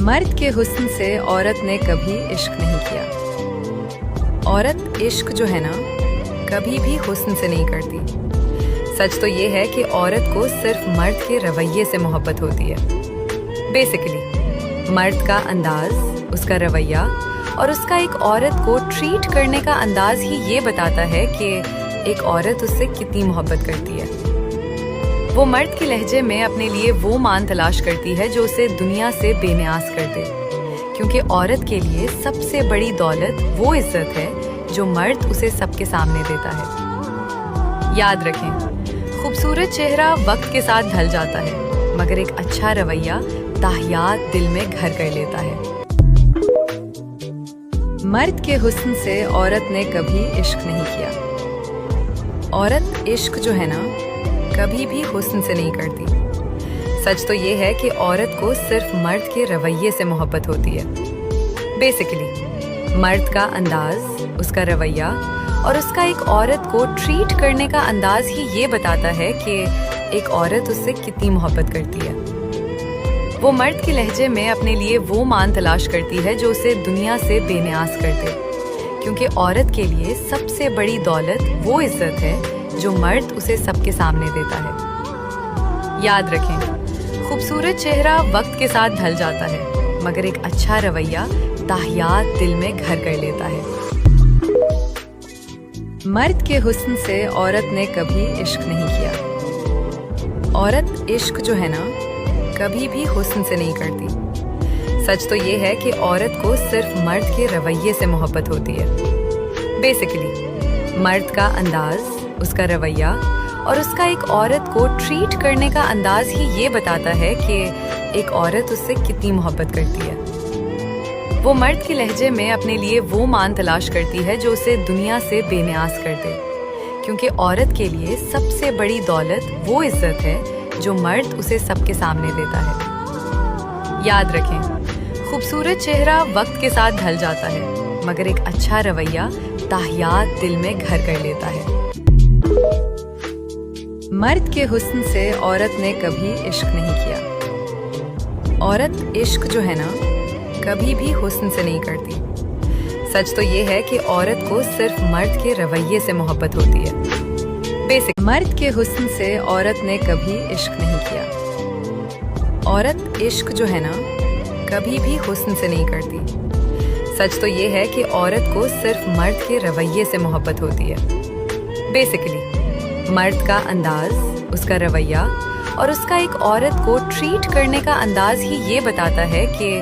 مرد کے حسن سے عورت نے کبھی عشق نہیں کیا۔ عورت عشق جو ہے نا کبھی بھی حسن سے نہیں کرتی۔ سچ تو یہ ہے کہ عورت کو صرف مرد کے رویے سے محبت ہوتی ہے۔ بیسیکلی مرد کا انداز، اس کا رویہ اور اس کا ایک عورت کو ٹریٹ کرنے کا انداز ہی یہ بتاتا ہے کہ ایک عورت اس سے کتنی محبت کرتی ہے۔ وہ مرد کے لہجے میں اپنے لیے وہ مان تلاش کرتی ہے جو اسے دنیا سے بے نیاز کر دے، کیونکہ عورت کے لیے سب سے بڑی دولت وہ عزت ہے جو مرد اسے سب کے سامنے دیتا ہے۔ یاد رکھیں، خوبصورت چہرہ وقت کے ساتھ ڈھل جاتا ہے، مگر ایک اچھا رویہ تاحیات دل میں گھر کر لیتا ہے۔ مرد کے حسن سے عورت نے کبھی عشق نہیں کیا۔ عورت عشق جو ہے نا کبھی بھی حسن سے نہیں کرتی۔ سچ تو یہ ہے کہ عورت کو صرف مرد کے رویے سے محبت ہوتی ہے۔ بیسیکلی مرد کا انداز، اس کا رویہ اور اس کا ایک عورت کو ٹریٹ کرنے کا انداز ہی یہ بتاتا ہے کہ ایک عورت اس سے کتنی محبت کرتی ہے۔ وہ مرد کے لہجے میں اپنے لیے وہ مان تلاش کرتی ہے جو اسے دنیا سے بے نیاز کر دے، کیونکہ عورت کے لیے سب سے بڑی دولت وہ عزت ہے جو مرد اسے سب کے سامنے دیتا ہے۔ یاد رکھیں، خوبصورت چہرہ وقت کے ساتھ ڈھل جاتا ہے، مگر ایک اچھا رویہ تاحیات دل میں گھر کر لیتا ہے۔ مرد کے حسن سے عورت نے کبھی عشق نہیں کیا۔ عورت عشق جو ہے نا کبھی بھی حسن سے نہیں کرتی۔ سچ تو یہ ہے کہ عورت کو صرف مرد کے رویے سے محبت ہوتی ہے۔ بیسیکلی مرد کا انداز، اس کا رویہ اور اس کا ایک عورت کو ٹریٹ کرنے کا انداز ہی یہ بتاتا ہے کہ ایک عورت اس سے کتنی محبت کرتی ہے۔ وہ مرد کے لہجے میں اپنے لیے وہ مان تلاش کرتی ہے جو اسے دنیا سے بے نیاز کر دے، کیونکہ عورت کے لیے سب سے بڑی دولت وہ عزت ہے جو مرد اسے سب کے سامنے دیتا ہے۔ یاد رکھیں، خوبصورت چہرہ وقت کے ساتھ ڈھل جاتا ہے، مگر ایک اچھا رویہ تاحیات دل میں گھر کر لیتا ہے۔ مرد کے حسن سے عورت نے کبھی عشق نہیں کیا۔ عورت عشق جو ہے نا کبھی بھی حسن سے نہیں کرتی۔ سچ تو یہ ہے کہ عورت کو صرف مرد کے رویے سے محبت ہوتی ہے۔ مرد کے حسن سے عورت نے کبھی عشق نہیں کیا۔ عورت عشق جو ہے نا کبھی بھی حسن سے نہیں کرتی۔ سچ تو یہ ہے کہ عورت کو صرف مرد کے رویے سے محبت ہوتی ہے۔ بیسیکلی مرد کا انداز، اس کا رویہ اور اس کا ایک عورت کو ٹریٹ کرنے کا انداز ہی یہ بتاتا ہے کہ